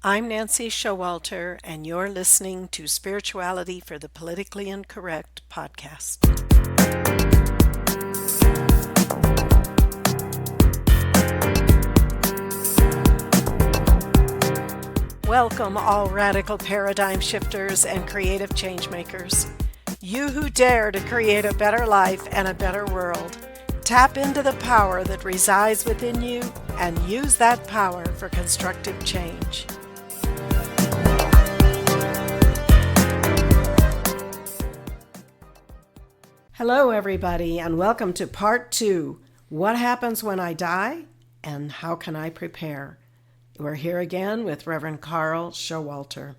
I'm Nancy Showalter, and you're listening to Spirituality for the Politically Incorrect podcast. Welcome, all radical paradigm shifters and creative change makers. You who dare to create a better life and a better world. Tap into the power that resides within you and use that power for constructive change. Hello, everybody, and welcome to part 2. What happens when I die, and how can I prepare? We're here again with Reverend Carl Showalter.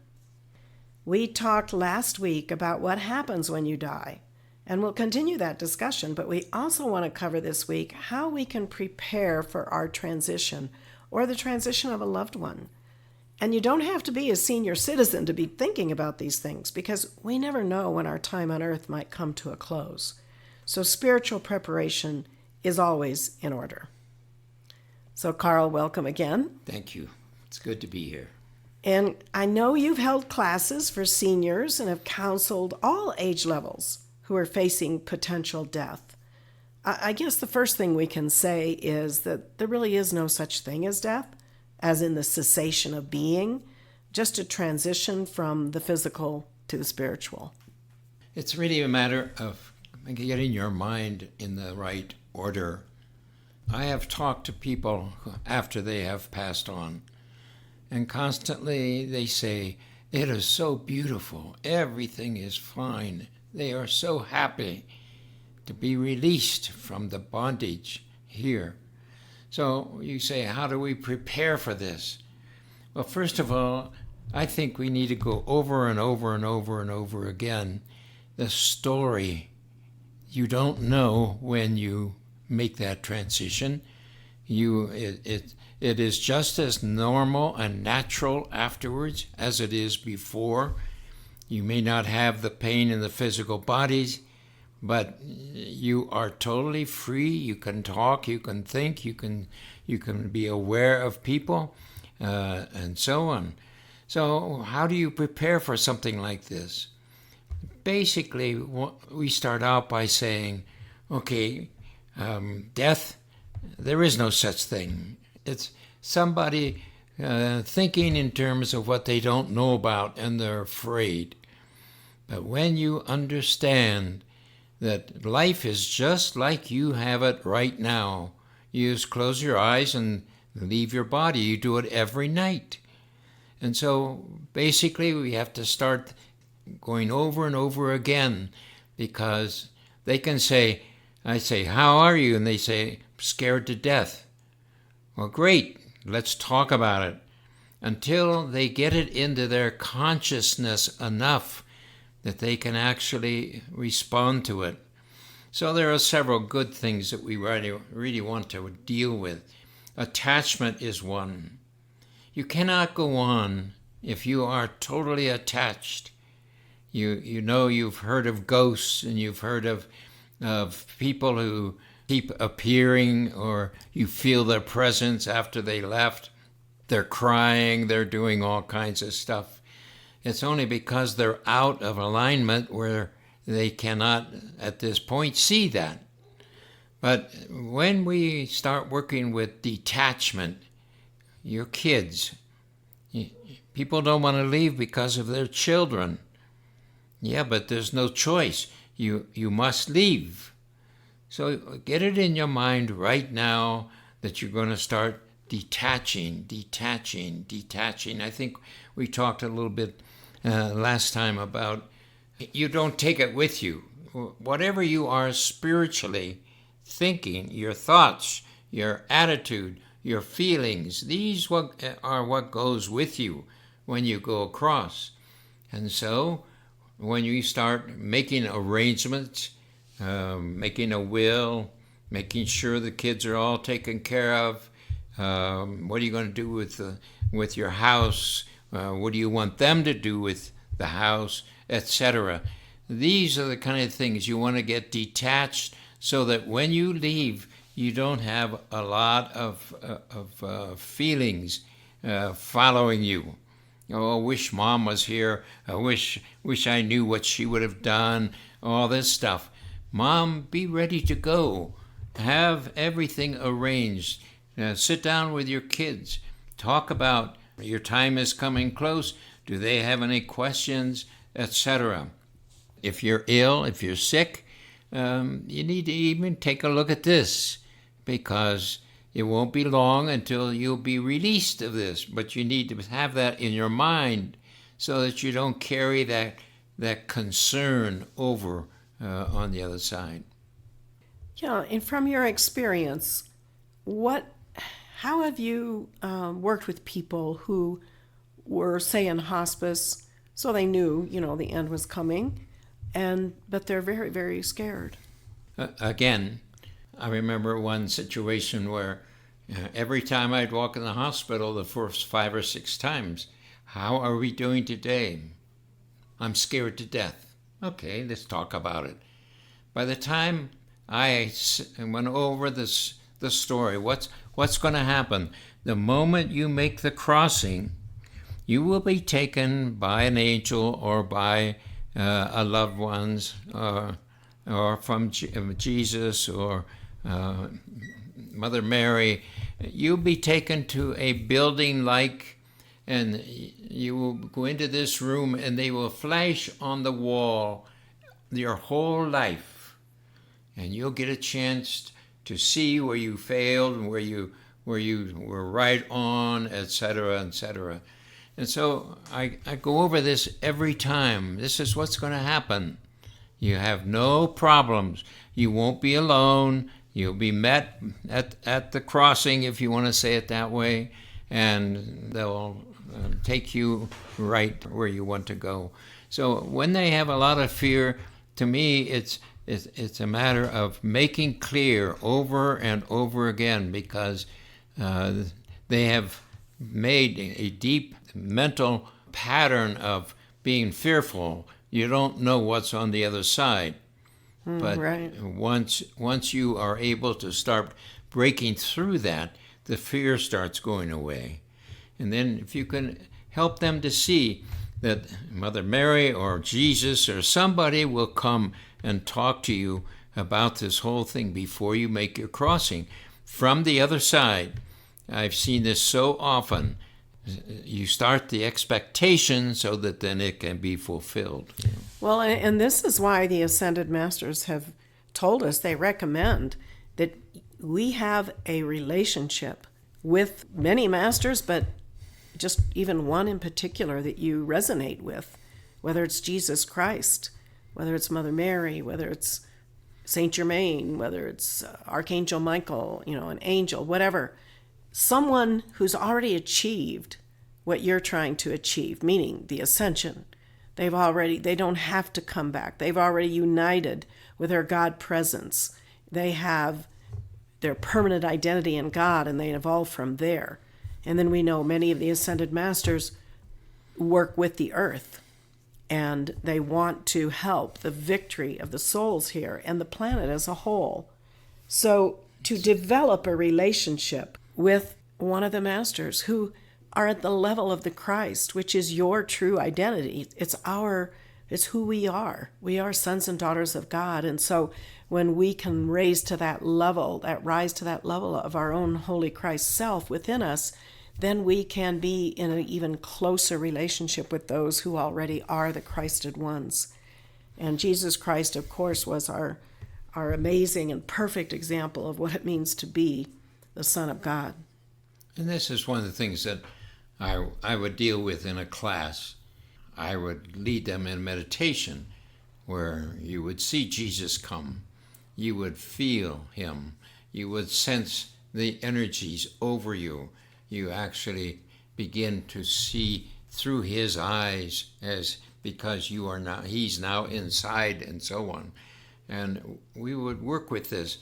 We talked last week about what happens when you die, and we'll continue that discussion, but we also want to cover this week how we can prepare for our transition or the transition of a loved one. And you don't have to be a senior citizen to be thinking about these things because we never know when our time on earth might come to a close. So spiritual preparation is always in order. So Carl, welcome again. Thank you. It's good to be here. And I know you've held classes for seniors and have counseled all age levels who are facing potential death. I guess the first thing we can say is that there really is no such thing as death, as in the cessation of being, just a transition from the physical to the spiritual. It's really a matter of getting your mind in the right order. I have talked to people after they have passed on, and constantly they say, "It is so beautiful, everything is fine." They are so happy to be released from the bondage here. So you say, how do we prepare for this? Well, first of all, I think we need to go over and over and over and over again the story. You don't know when you make that transition. It is just as normal and natural afterwards as it is before. You may not have the pain in the physical bodies, but you are totally free. You can talk, you can think, you can be aware of people, and so on. So how do you prepare for something like this? Basically, we start out by saying, okay, death, there is no such thing. It's somebody thinking in terms of what they don't know about and they're afraid. But when you understand that life is just like you have it right now, you just close your eyes and leave your body. You do it every night. And so basically we have to start going over and over again, because they can say, I say, "How are you?" And they say, "Scared to death." Well, great, let's talk about it, until they get it into their consciousness enough that they can actually respond to it. So there are several good things that we really want to deal with. Attachment is one. You cannot go on if you are totally attached. You know, you've heard of ghosts, and you've heard of people who keep appearing, or you feel their presence after they left. They're crying, they're doing all kinds of stuff. It's only because they're out of alignment where they cannot, at this point, see that. But when we start working with detachment, your kids, people don't want to leave because of their children. Yeah, but there's no choice. You must leave. So get it in your mind right now that you're going to start detaching. I think we talked a little bit last time about you don't take it with you. Whatever you are spiritually thinking, your thoughts, your attitude, your feelings, these are what goes with you when you go across. And so when you start making arrangements, making a will, making sure the kids are all taken care of, what are you going to do with your house? What do you want them to do with the house, etc.? These are the kind of things you want to get detached, so that when you leave, you don't have a lot of feelings following you. Oh, I wish Mom was here. I wish I knew what she would have done. All this stuff. Mom, be ready to go. Have everything arranged. Sit down with your kids. Talk about your time is coming close. Do they have any questions, etc.? If you're ill, if you're sick, you need to even take a look at this, because it won't be long until you'll be released of this. But you need to have that in your mind so that you don't carry that concern over on the other side. Yeah, and from your experience, how have you worked with people who were, say, in hospice, so they knew, the end was coming, but they're very, very scared? Again, I remember one situation where every time I'd walk in the hospital, the first 5 or 6 times, how are we doing today? I'm scared to death. Okay, let's talk about it. By the time I went over the story, what's going to happen? The moment you make the crossing, you will be taken by an angel or by a loved one's, or from Jesus or Mother Mary. You'll be taken to a building and you will go into this room, and they will flash on the wall your whole life, and you'll get a chance to see where you failed and where you were right on, etc., etc. And so I go over this every time. This is what's going to happen. You have no problems. You won't be alone. You'll be met at the crossing, if you want to say it that way, and they'll take you right where you want to go. So when they have a lot of fear, to me, it's a matter of making clear over and over again, because they have made a deep mental pattern of being fearful. You don't know what's on the other side. But right. once you are able to start breaking through that, the fear starts going away. And then if you can help them to see that Mother Mary or Jesus or somebody will come and talk to you about this whole thing before you make your crossing. From the other side, I've seen this so often. You start the expectation so that then it can be fulfilled. Well, and this is why the Ascended Masters have told us, they recommend that we have a relationship with many masters, but just even one in particular that you resonate with, whether it's Jesus Christ, whether it's Mother Mary, whether it's Saint Germain, whether it's Archangel Michael, an angel, whatever. Someone who's already achieved what you're trying to achieve, meaning the ascension. They don't have to come back. They've already united with their God presence. They have their permanent identity in God, and they evolve from there. And then we know many of the Ascended Masters work with the earth, and they want to help the victory of the souls here and the planet as a whole. So to develop a relationship with one of the masters who are at the level of the Christ, which is your true identity. It's who we are. We are sons and daughters of God. And so when we can rise to that level of our own Holy Christ self within us, then we can be in an even closer relationship with those who already are the Christed ones. And Jesus Christ, of course, was our amazing and perfect example of what it means to be the Son of God. And this is one of the things that I would deal with in a class. I would lead them in meditation where you would see Jesus come. You would feel him. You would sense the energies over you. You actually begin to see through his eyes because he's now inside and so on. And we would work with this,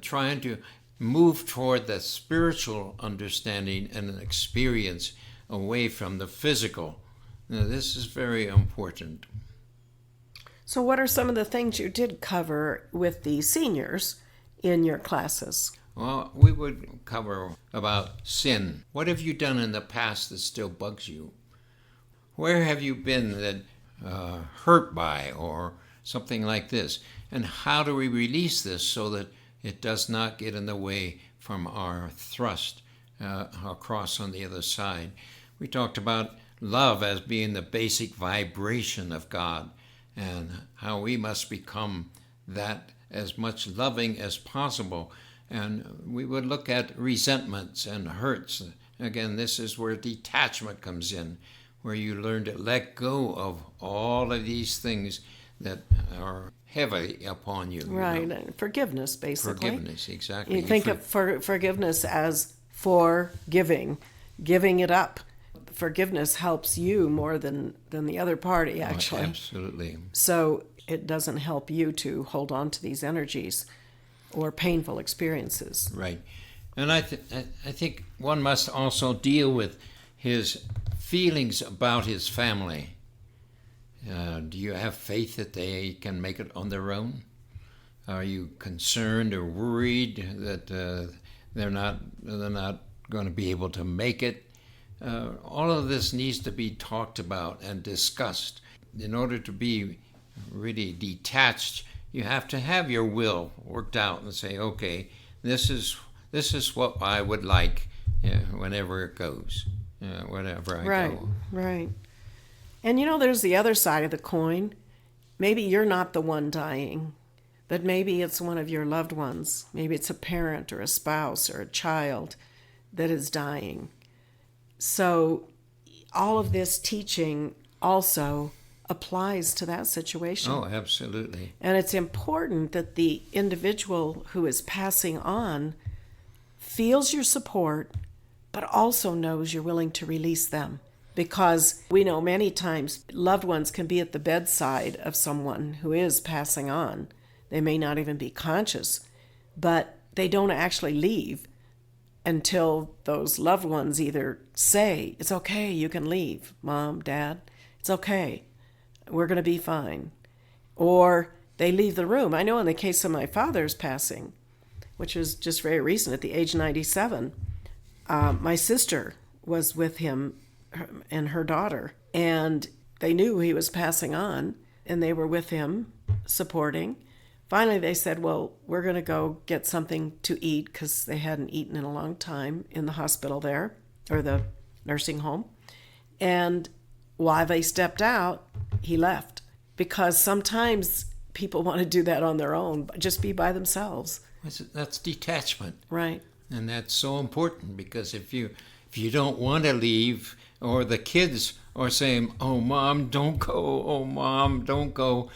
trying to move toward that spiritual understanding and an experience away from the physical. Now, this is very important. So what are some of the things you did cover with the seniors in your classes? Well, we would cover about sin. What have you done in the past that still bugs you? Where have you been that hurt by or something like this? And how do we release this so that it does not get in the way from our thrust across on the other side? We talked about love as being the basic vibration of God and how we must become that as much loving as possible. And we would look at resentments and hurts. Again, this is where detachment comes in, where you learn to let go of all of these things that are heavy upon you. Right. You know? Forgiveness, basically. Forgiveness, exactly. You think of forgiveness as forgiving, giving it up. Forgiveness helps you more than the other party, actually. Oh, absolutely. So it doesn't help you to hold on to these energies or painful experiences. Right. And I think one must also deal with his feelings about his family. Do you have faith that they can make it on their own? Are you concerned or worried that they're not going to be able to make it? All of this needs to be talked about and discussed. In order to be really detached, you have to have your will worked out and say, okay, this is what I would like whenever it goes, whenever I go. Right. And there's the other side of the coin. Maybe you're not the one dying, but maybe it's one of your loved ones. Maybe it's a parent or a spouse or a child that is dying. So all of this teaching also applies to that situation. Oh, absolutely. And it's important that the individual who is passing on feels your support, but also knows you're willing to release them. Because we know many times loved ones can be at the bedside of someone who is passing on. They may not even be conscious, but they don't actually leave until those loved ones either say, it's okay, you can leave, Mom, Dad, it's okay, we're going to be fine. Or they leave the room. I know in the case of my father's passing, which was just very recent at the age of 97, my sister was with him and her daughter, and they knew he was passing on, and they were with him, supporting. Finally, they said, well, we're going to go get something to eat, because they hadn't eaten in a long time in the hospital there, or the nursing home. And while they stepped out, he left. Because sometimes people want to do that on their own, just be by themselves. That's detachment. Right. And that's so important, because if you don't want to leave, or the kids are saying, oh, Mom, don't go, oh, Mom, don't go,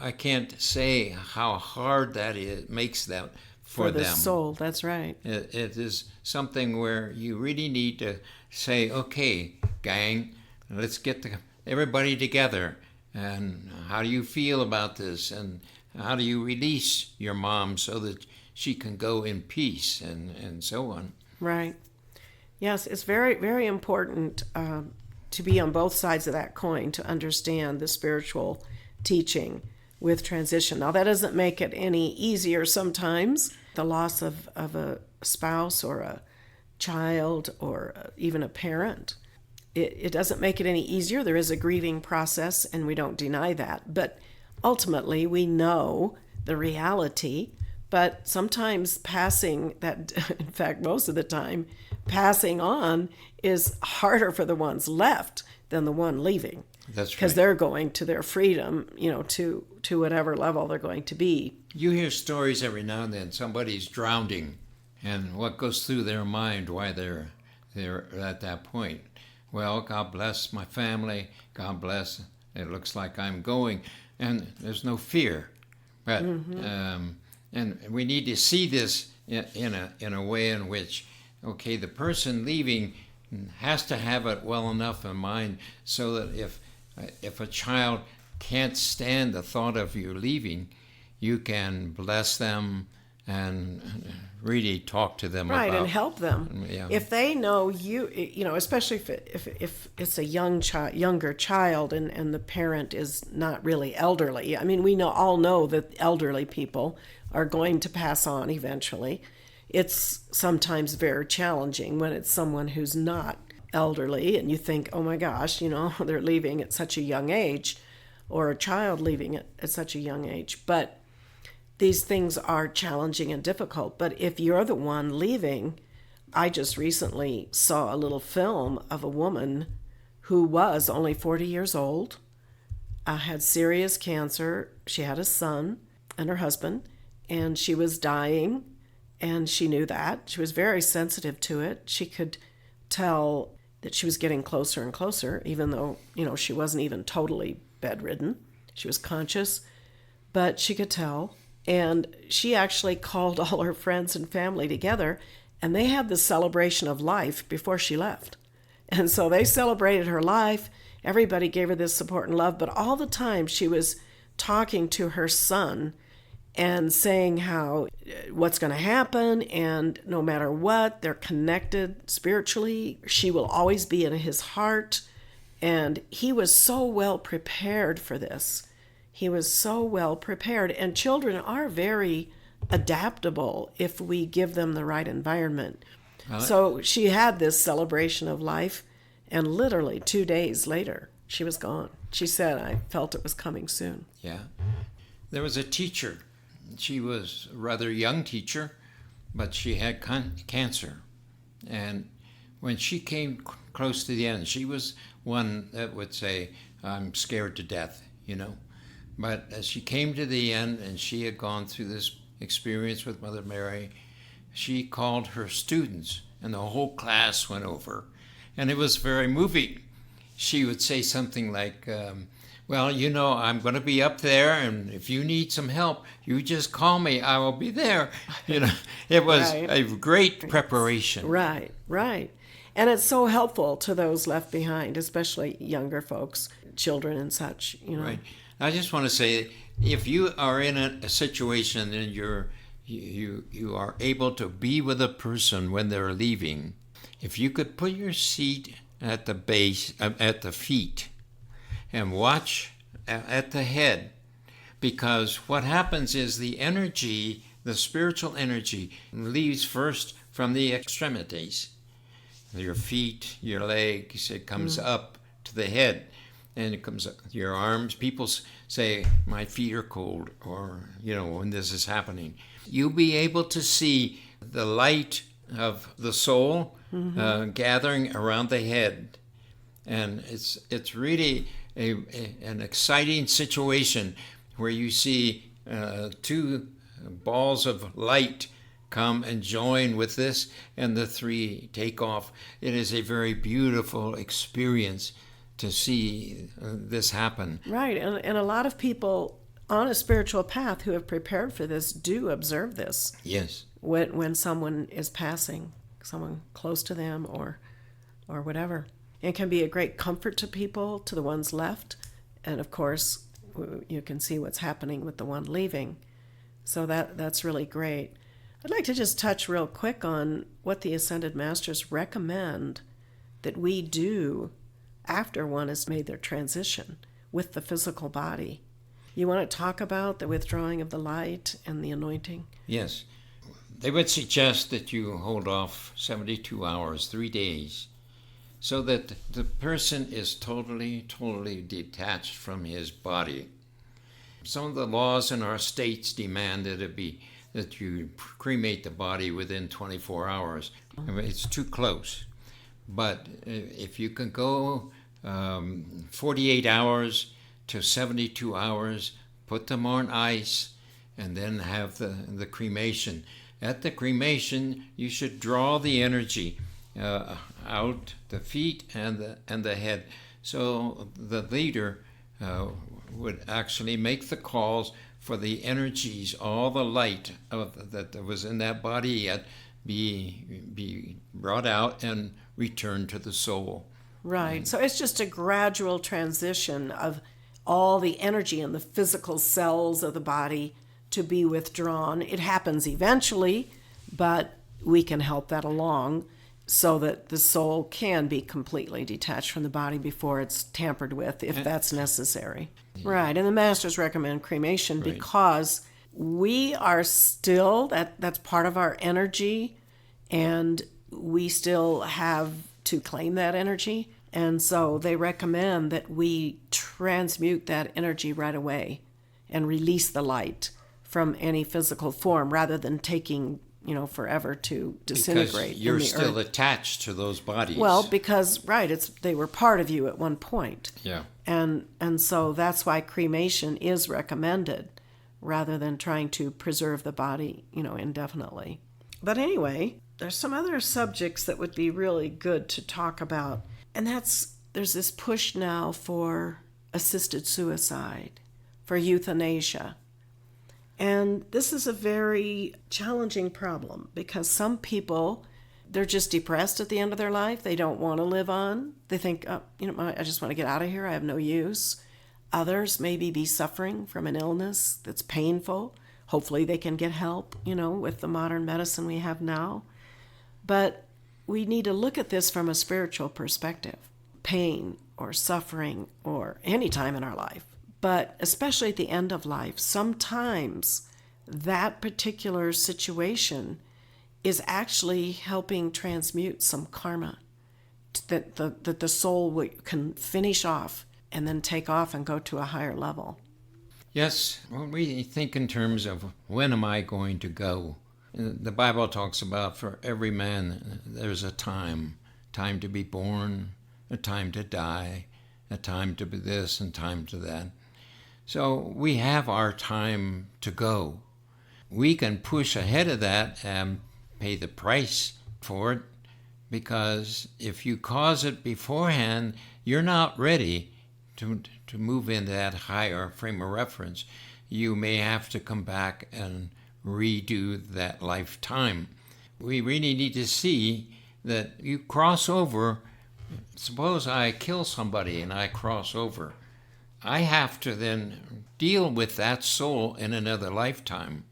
I can't say how hard that makes that for them. For the soul, that's right. It is something where you really need to say, okay, gang, let's get everybody together. And how do you feel about this? And how do you release your mom so that she can go in peace and so on? Right. Yes, it's very, very important to be on both sides of that coin to understand the spiritual teaching with transition. Now, that doesn't make it any easier sometimes. The loss of a spouse or a child or even a parent, it doesn't make it any easier. There is a grieving process, and we don't deny that. But ultimately, we know the reality. But sometimes passing that, in fact, most of the time, passing on is harder for the ones left than the one leaving. That's right. Because they're going to their freedom, to whatever level they're going to be. You hear stories every now and then. Somebody's drowning, and what goes through their mind why they're at that point. Well, God bless my family. God bless. It looks like I'm going, and there's no fear. But and we need to see this in a way in which, okay, the person leaving has to have it well enough in mind so that if a child can't stand the thought of you leaving, you can bless them and really talk to them right, about, and help them. Yeah. If they know you, especially if it's a younger child and the parent is not really elderly. I mean, we all know that elderly people are going to pass on eventually. It's sometimes very challenging when it's someone who's not elderly, and you think, oh my gosh, they're leaving at such a young age, or a child leaving at such a young age. But these things are challenging and difficult. But if you're the one leaving, I just recently saw a little film of a woman who was only 40 years old, had serious cancer. She had a son and her husband, and she was dying, and she knew that. She was very sensitive to it. She could tell that she was getting closer and closer, even though, she wasn't even totally bedridden. She was conscious, but she could tell. And she actually called all her friends and family together, and they had the celebration of life before she left. And so they celebrated her life. Everybody gave her this support and love, but all the time she was talking to her son and saying how what's going to happen, and no matter what, they're connected spiritually. She will always be in his heart. And he was so well prepared for this. He was so well prepared. And children are very adaptable if we give them the right environment. So she had this celebration of life, and literally 2 days later, she was gone. She said, I felt it was coming soon. Yeah. There was a teacher. She was a rather young teacher, but she had cancer. And when she came close to the end, she was one that would say, I'm scared to death, But as she came to the end and she had gone through this experience with Mother Mary, she called her students, and the whole class went over. And it was very moving. She would say something like, well, I'm going to be up there, and if you need some help, you just call me. I will be there. It was Right. a great preparation. Right. And it's so helpful to those left behind, especially younger folks, children and such, Right. I just want to say, if you are in a situation and you are able to be with a person when they're leaving, if you could put your seat at the base, at the feet, and watch at the head, because what happens is the energy, the spiritual energy, leaves first from the extremities, your feet, your legs. It comes up to the head, and it comes up your arms. People say, my feet are cold, or, when this is happening. You'll be able to see the light of the soul gathering around the head. And it's really an exciting situation where you see two balls of light come and join with this, and the three take off. It is a very beautiful experience to see this happen. Right. And a lot of people on a spiritual path who have prepared for this do observe this. Yes. When someone is passing, someone close to them or whatever. It can be a great comfort to people, to the ones left. And of course, you can see what's happening with the one leaving. So that's really great. I'd like to just touch real quick on what the Ascended Masters recommend that we do after one has made their transition with the physical body. You want to talk about the withdrawing of the light and the anointing? Yes. They would suggest that you hold off 72 hours, 3 days, so that the person is totally detached from his body. Some of the laws in our states demand that you cremate the body within 24 hours. I mean, it's too close. But if you can go 48 hours to 72 hours, put them on ice, and then have the cremation. At the cremation, you should draw the energy out the feet and the head. So the leader would actually make the calls for the energies, all the light that was in that body yet be brought out and returned to the soul. Right. So it's just a gradual transition of all the energy in the physical cells of the body to be withdrawn. It happens eventually, but we can help that along so that the soul can be completely detached from the body before it's tampered with, if that's necessary. Yeah. Right. And the masters recommend cremation because we are still, that's part of our energy, and we still have to claim that energy. And so they recommend that we transmute that energy right away and release the light from any physical form rather than taking, forever to disintegrate. Because you're in the still earth. attached to those bodies. Well, because they were part of you at one point. Yeah. And so that's why cremation is recommended rather than trying to preserve the body, indefinitely. But anyway, there's some other subjects that would be really good to talk about. And there's this push now for assisted suicide, for euthanasia. And this is a very challenging problem because some people, they're just depressed at the end of their life. They don't want to live on. They think, I just want to get out of here. I have no use. Others maybe be suffering from an illness that's painful. Hopefully they can get help, with the modern medicine we have now. But we need to look at this from a spiritual perspective. Pain or suffering or any time in our life, but especially at the end of life, sometimes that particular situation is actually helping transmute some karma that the soul can finish off and then take off and go to a higher level. Yes, when we think in terms of when am I going to go, the Bible talks about for every man there's a time to be born, a time to die, a time to be this and time to that. So we have our time to go. We can push ahead of that and pay the price for it, because if you cause it beforehand, you're not ready to move into that higher frame of reference. You may have to come back and redo that lifetime. We really need to see that you cross over. Suppose I kill somebody and I cross over. I have to then deal with that soul in another lifetime.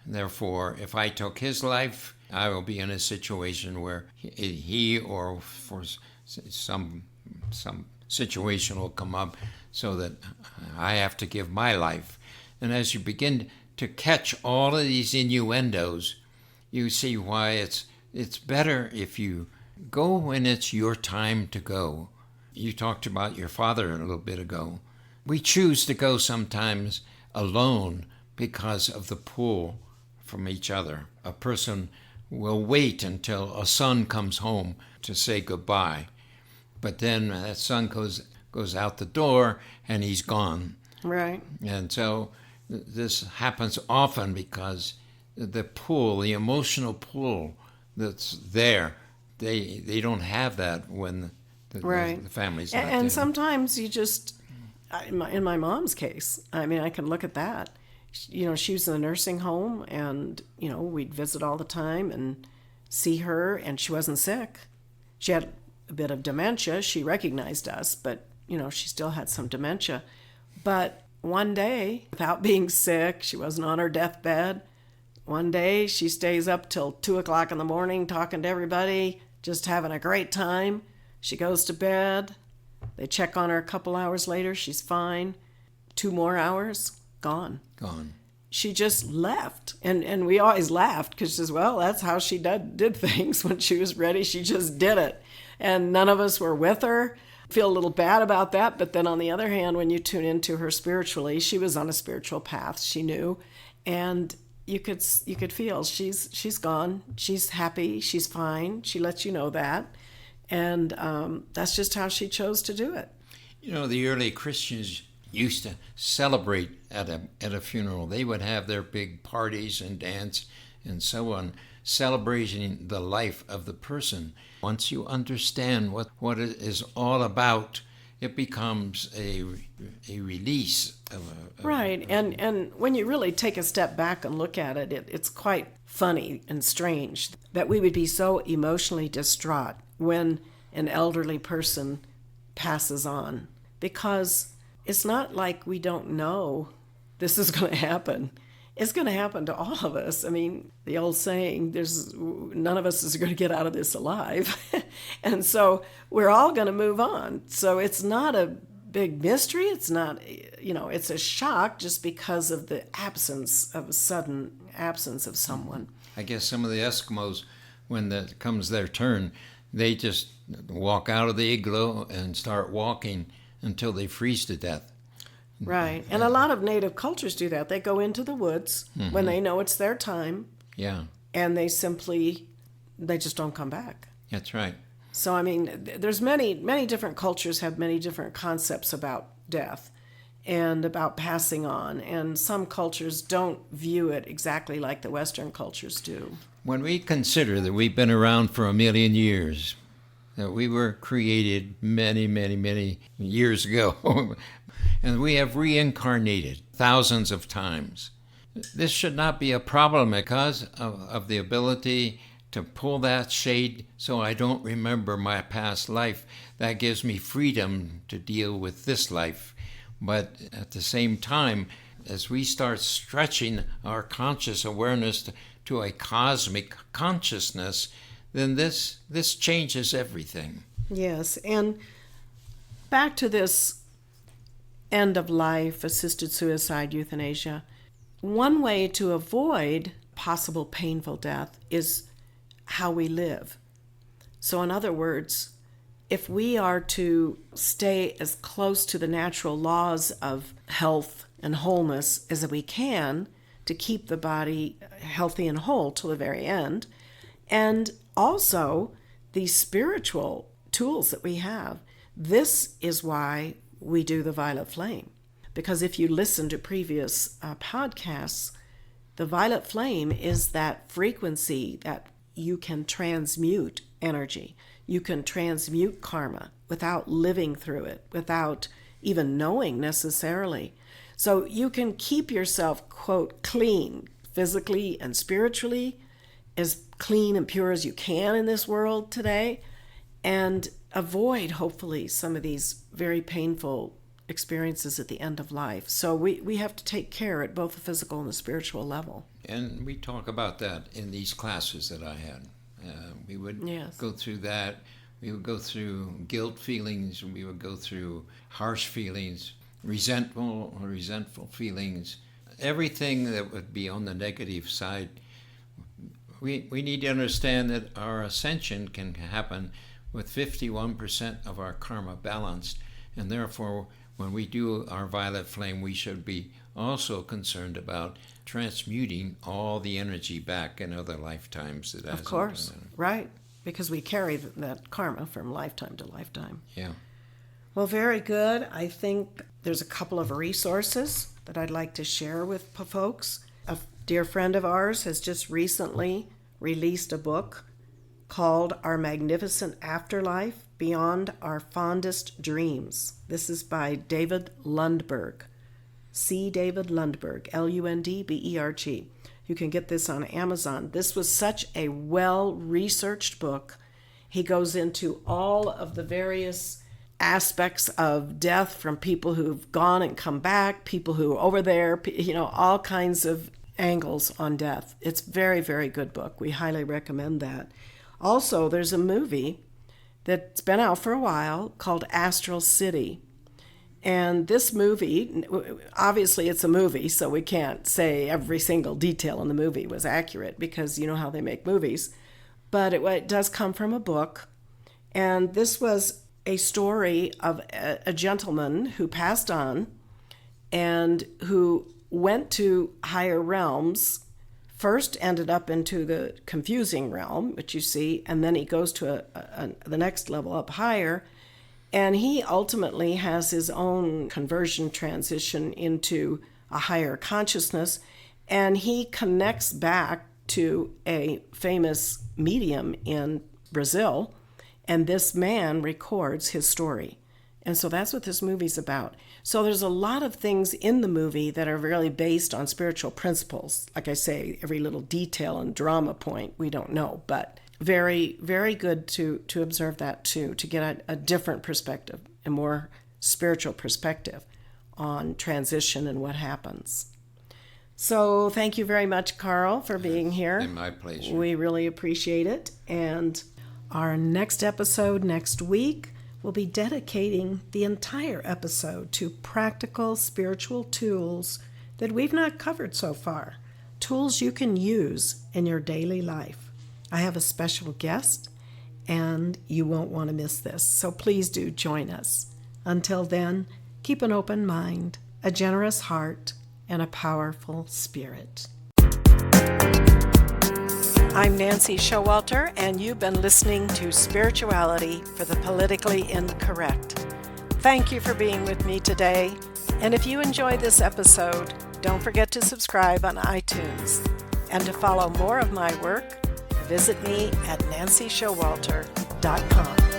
Therefore, if I took his life, I will be in a situation where he or for some situation will come up so that I have to give my life. And as you begin to catch all of these innuendos, you see why it's better if you go when it's your time to go. You talked about your father a little bit ago. We choose to go sometimes alone because of the pull from each other. A person will wait until a son comes home to say goodbye, but then that son goes out the door and he's gone. Right. And so this happens often because the pull, the emotional pull that's there, they don't have that when the family's not there. And sometimes you just, in my mom's case, I can look at that. She was in a nursing home, and we'd visit all the time and see her, and she wasn't sick. She had a bit of dementia. She recognized us, but she still had some dementia. But one day, without being sick, she wasn't on her deathbed. One day she stays up till 2:00 in the morning talking to everybody, just having a great time. She goes to bed. They check on her a couple hours later. She's fine. 2 more hours, gone. She just left. And we always laughed because she says, well, that's how she did things. When she was ready, she just did it. And none of us were with her. Feel a little bad about that. But then on the other hand, when you tune into her spiritually, she was on a spiritual path. She knew. And you could feel she's gone. She's happy. She's fine. She lets you know that. And that's just how she chose to do it. The early Christians used to celebrate at a funeral. They would have their big parties and dance and so on, celebrating the life of the person. Once you understand what it is all about, it becomes a release of right. And when you really take a step back and look at it, it's quite funny and strange that we would be so emotionally distraught when an elderly person passes on, because it's not like we don't know this is going to happen. It's going to happen to all of us. The old saying, none of us is going to get out of this alive. And so we're all going to move on. So it's not a big mystery. It's not, it's a shock just because of the sudden absence of someone. I guess some of the Eskimos, when comes their turn, they just walk out of the igloo and start walking until they freeze to death. Right. And a lot of native cultures do that. They go into the woods when they know it's their time. Yeah. And they just don't come back. That's right. So, I mean, there's many different cultures have many different concepts about death and about passing on. And some cultures don't view it exactly like the Western cultures do. When we consider that we've been around for 1,000,000 years, that we were created many, many, many years ago, and we have reincarnated thousands of times, this should not be a problem because of the ability to pull that shade so I don't remember my past life. That gives me freedom to deal with this life. But at the same time, as we start stretching our conscious awareness to a cosmic consciousness, then this changes everything. Yes, and back to this end of life, assisted suicide, euthanasia. One way to avoid possible painful death is how we live. So in other words, if we are to stay as close to the natural laws of health and wholeness as we can to keep the body healthy and whole till the very end, and also the spiritual tools that we have, this is why we do the violet flame. Because if you listen to previous podcasts, the violet flame is that frequency that you can transmute energy. You can transmute karma without living through it, without even knowing necessarily. So you can keep yourself, quote, clean, physically and spiritually, as clean and pure as you can in this world today, and avoid, hopefully, some of these very painful experiences at the end of life. So we have to take care at both the physical and the spiritual level. And we talk about that in these classes that I had. We would go through that. We would go through guilt feelings. We would go through harsh feelings, resentful feelings, everything that would be on the negative side. We need to understand that our ascension can happen with 51% of our karma balanced, and therefore when we do our violet flame, we should be also concerned about transmuting all the energy back in other lifetimes. Of course, right, because we carry that karma from lifetime to lifetime. Yeah. Well, very good. I think there's a couple of resources that I'd like to share with folks. A dear friend of ours has just recently released a book called Our Magnificent Afterlife, Beyond Our Fondest Dreams. This is by David Lundberg. C. David Lundberg, Lundberg. You can get this on Amazon. This was such a well-researched book. He goes into all of the various aspects of death from people who've gone and come back, people who are over there, all kinds of angles on death. It's a very, very good book. We highly recommend that. Also, there's a movie that's been out for a while called Astral City. And this movie, obviously it's a movie, so we can't say every single detail in the movie was accurate because you know how they make movies. But it does come from a book. And this was a story of a gentleman who passed on and who went to higher realms, first ended up into the confusing realm, which you see, and then he goes to the next level up higher, and he ultimately has his own conversion transition into a higher consciousness, and he connects back to a famous medium in Brazil, and this man records his story. And so that's what this movie's about. So there's a lot of things in the movie that are really based on spiritual principles. Like I say, every little detail and drama point, we don't know. But very, very good to observe that too, to get a different perspective, a more spiritual perspective on transition and what happens. So thank you very much, Carl, for being here. It's been my pleasure. We really appreciate it. And our next episode next week, we'll be dedicating the entire episode to practical spiritual tools that we've not covered so far, tools you can use in your daily life. I have a special guest, and you won't want to miss this. So please do join us. Until then, keep an open mind, a generous heart, and a powerful spirit. I'm Nancy Showalter, and you've been listening to Spirituality for the Politically Incorrect. Thank you for being with me today, and if you enjoyed this episode, don't forget to subscribe on iTunes. And to follow more of my work, visit me at nancyshowalter.com.